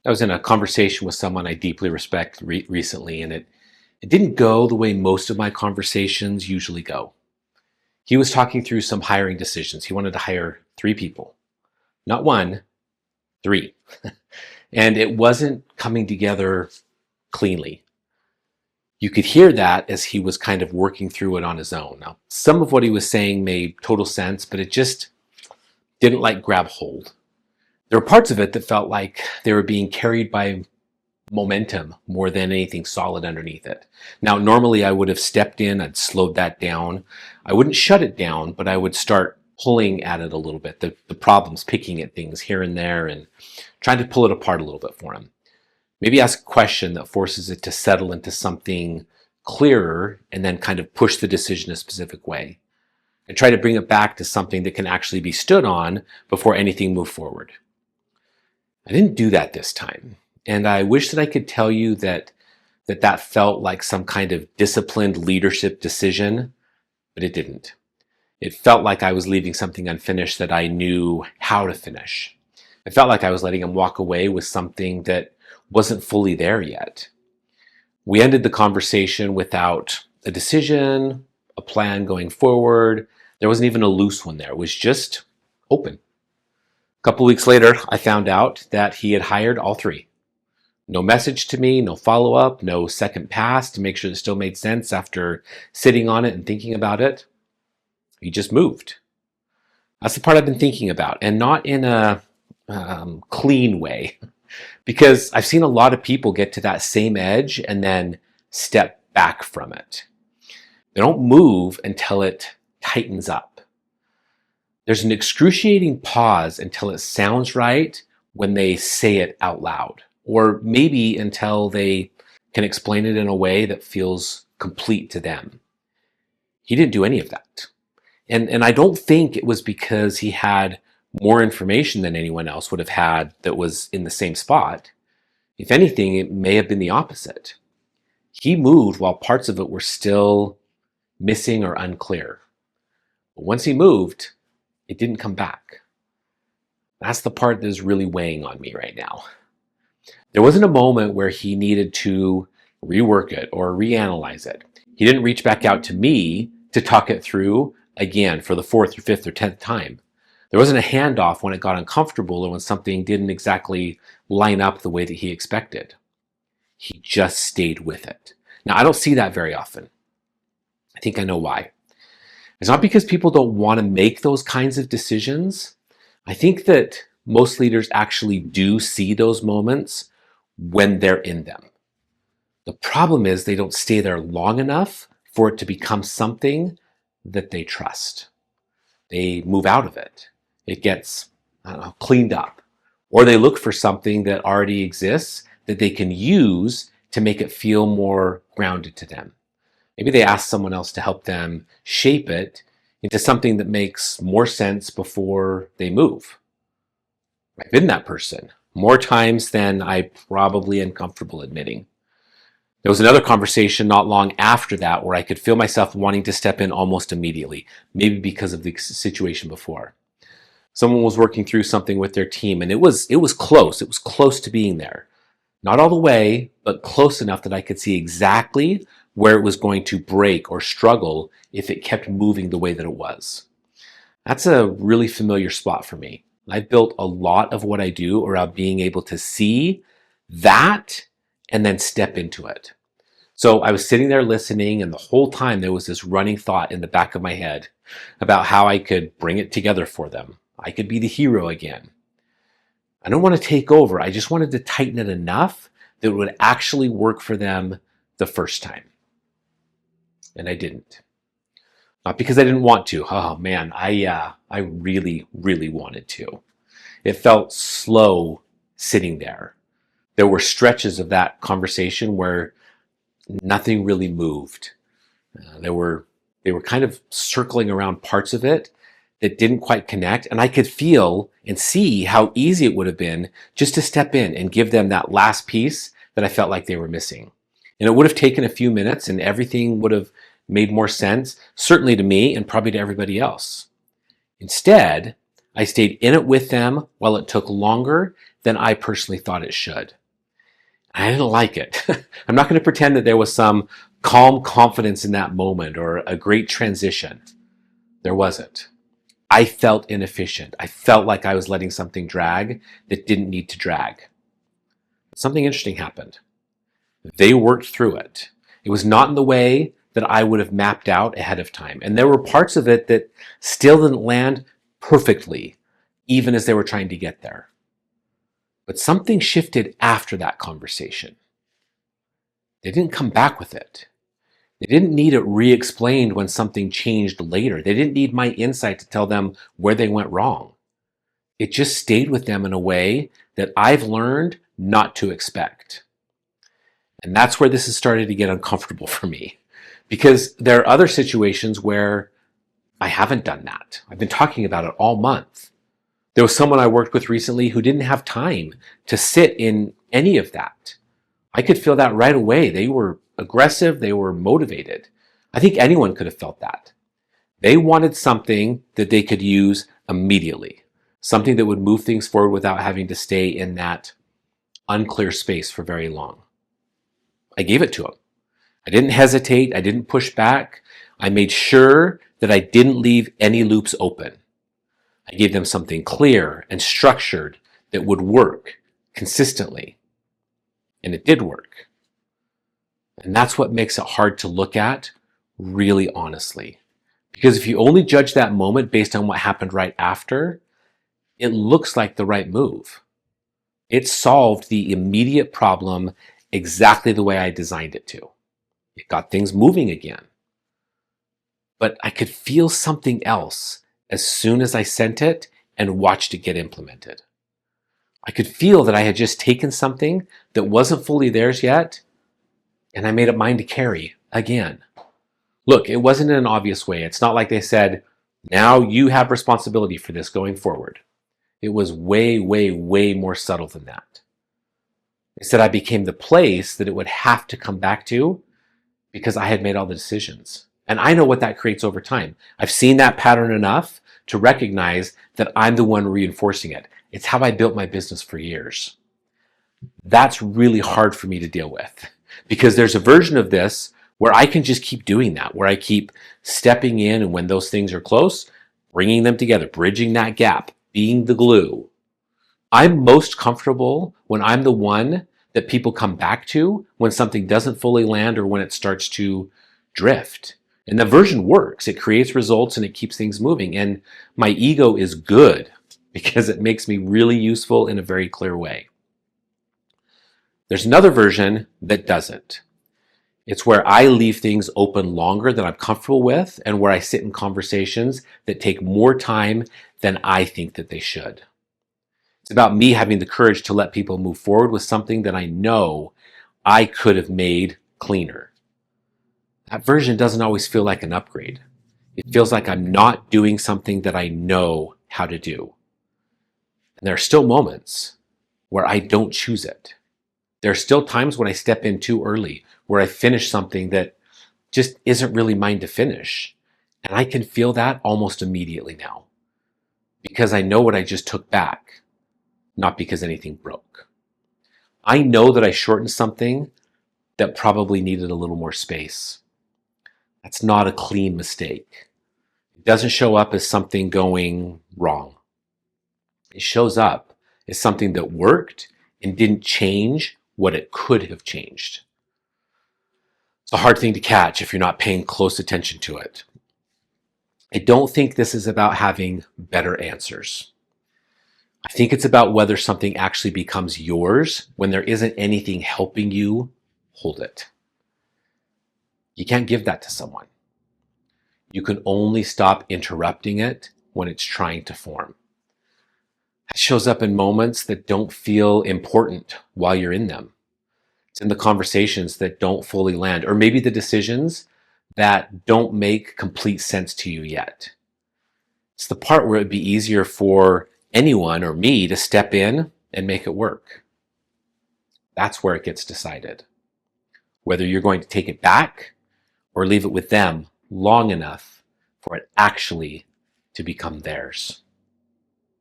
I was in a conversation with someone I deeply respect recently, and it didn't go the way most of my conversations usually go. He was talking through some hiring decisions. He wanted to hire three people, not one, three. And it wasn't coming together cleanly. You could hear that as he was kind of working through it on his own. Now, some of what he was saying made total sense, but it just didn't like grab hold. There were parts of it that felt like they were being carried by momentum more than anything solid underneath it. Now, normally I would have stepped in, I'd slowed that down. I wouldn't shut it down, but I would start pulling at it a little bit, the problems, picking at things here and there and trying to pull it apart a little bit for him. Maybe ask a question that forces it to settle into something clearer and then kind of push the decision a specific way. And try to bring it back to something that can actually be stood on before anything moved forward. I didn't do that this time. And I wish that I could tell you that felt like some kind of disciplined leadership decision, but it didn't. It felt like I was leaving something unfinished that I knew how to finish. It felt like I was letting him walk away with something that wasn't fully there yet. We ended the conversation without a decision, a plan going forward. There wasn't even a loose one there. It was just open. A couple weeks later, I found out that he had hired all three. No message to me, no follow-up, no second pass to make sure it still made sense after sitting on it and thinking about it. He just moved. That's the part I've been thinking about, and not in a clean way, because I've seen a lot of people get to that same edge and then step back from it. They don't move until it tightens up. There's an excruciating pause until it sounds right when they say it out loud, or maybe until they can explain it in a way that feels complete to them. He didn't do any of that. And I don't think it was because he had more information than anyone else would have had that was in the same spot. If anything, it may have been the opposite. He moved while parts of it were still missing or unclear. But once he moved, it didn't come back. That's the part that is really weighing on me right now. There wasn't a moment where he needed to rework it or reanalyze it. He didn't reach back out to me to talk it through again for the fourth or fifth or 10th time. There wasn't a handoff when it got uncomfortable or when something didn't exactly line up the way that he expected. He just stayed with it. Now, I don't see that very often. I think I know why. It's not because people don't want to make those kinds of decisions. I think that most leaders actually do see those moments when they're in them. The problem is they don't stay there long enough for it to become something that they trust. They move out of it. It gets, cleaned up. Or they look for something that already exists that they can use to make it feel more grounded to them. Maybe they ask someone else to help them shape it into something that makes more sense before they move. I've been that person more times than I probably am comfortable admitting. There was another conversation not long after that where I could feel myself wanting to step in almost immediately, maybe because of the situation before. Someone was working through something with their team, and it was close. It was close to being there. Not all the way, but close enough that I could see exactly where it was going to break or struggle if it kept moving the way that it was. That's a really familiar spot for me. I've built a lot of what I do around being able to see that and then step into it. So I was sitting there listening, and the whole time there was this running thought in the back of my head about how I could bring it together for them. I could be the hero again. I don't want to take over. I just wanted to tighten it enough that it would actually work for them the first time. And I didn't. Not because I didn't want to. Oh man, I really, really wanted to. It felt slow sitting there. There were stretches of that conversation where nothing really moved. They were kind of circling around parts of it that didn't quite connect, and I could feel and see how easy it would have been just to step in and give them that last piece that I felt like they were missing. And it would have taken a few minutes and everything would have made more sense, certainly to me and probably to everybody else. Instead, I stayed in it with them while it took longer than I personally thought it should. I didn't like it. I'm not going to pretend that there was some calm confidence in that moment or a great transition. There wasn't. I felt inefficient. I felt like I was letting something drag that didn't need to drag. Something interesting happened. They worked through it. It was not in the way that I would have mapped out ahead of time. And there were parts of it that still didn't land perfectly, even as they were trying to get there. But something shifted after that conversation. They didn't come back with it. They didn't need it re-explained when something changed later. They didn't need my insight to tell them where they went wrong. It just stayed with them in a way that I've learned not to expect. And that's where this has started to get uncomfortable for me, because there are other situations where I haven't done that. I've been talking about it all month. There was someone I worked with recently who didn't have time to sit in any of that. I could feel that right away. They were aggressive. They were motivated. I think anyone could have felt that. They wanted something that they could use immediately, something that would move things forward without having to stay in that unclear space for very long. I gave it to them. I didn't hesitate. I didn't push back. I made sure that I didn't leave any loops open. I gave them something clear and structured that would work consistently. And it did work. And that's what makes it hard to look at really honestly. Because if you only judge that moment based on what happened right after, it looks like the right move. It solved the immediate problem exactly the way I designed it to. It got things moving again. But I could feel something else as soon as I sent it and watched it get implemented. I could feel that I had just taken something that wasn't fully theirs yet, and I made it mine to carry again. Look, it wasn't in an obvious way. It's not like they said, now you have responsibility for this going forward. It was way, way, way more subtle than that. They said I became the place that it would have to come back to because I had made all the decisions. And I know what that creates over time. I've seen that pattern enough to recognize that I'm the one reinforcing it. It's how I built my business for years. That's really hard for me to deal with because there's a version of this where I can just keep doing that, where I keep stepping in, and when those things are close, bringing them together, bridging that gap, being the glue. I'm most comfortable when I'm the one that people come back to when something doesn't fully land or when it starts to drift. And the version works. It creates results and it keeps things moving. And my ego is good because it makes me really useful in a very clear way. There's another version that doesn't. It's where I leave things open longer than I'm comfortable with and where I sit in conversations that take more time than I think that they should. It's about me having the courage to let people move forward with something that I know I could have made cleaner. That version doesn't always feel like an upgrade. It feels like I'm not doing something that I know how to do. And there are still moments where I don't choose it. There are still times when I step in too early, where I finish something that just isn't really mine to finish. And I can feel that almost immediately now because I know what I just took back, not because anything broke. I know that I shortened something that probably needed a little more space. That's not a clean mistake. It doesn't show up as something going wrong. It shows up as something that worked and didn't change what it could have changed. It's a hard thing to catch if you're not paying close attention to it. I don't think this is about having better answers. I think it's about whether something actually becomes yours when there isn't anything helping you hold it. You can't give that to someone. You can only stop interrupting it when it's trying to form. It shows up in moments that don't feel important while you're in them. It's in the conversations that don't fully land, or maybe the decisions that don't make complete sense to you yet. It's the part where it'd be easier for anyone or me to step in and make it work. That's where it gets decided. Whether you're going to take it back or leave it with them long enough for it actually to become theirs.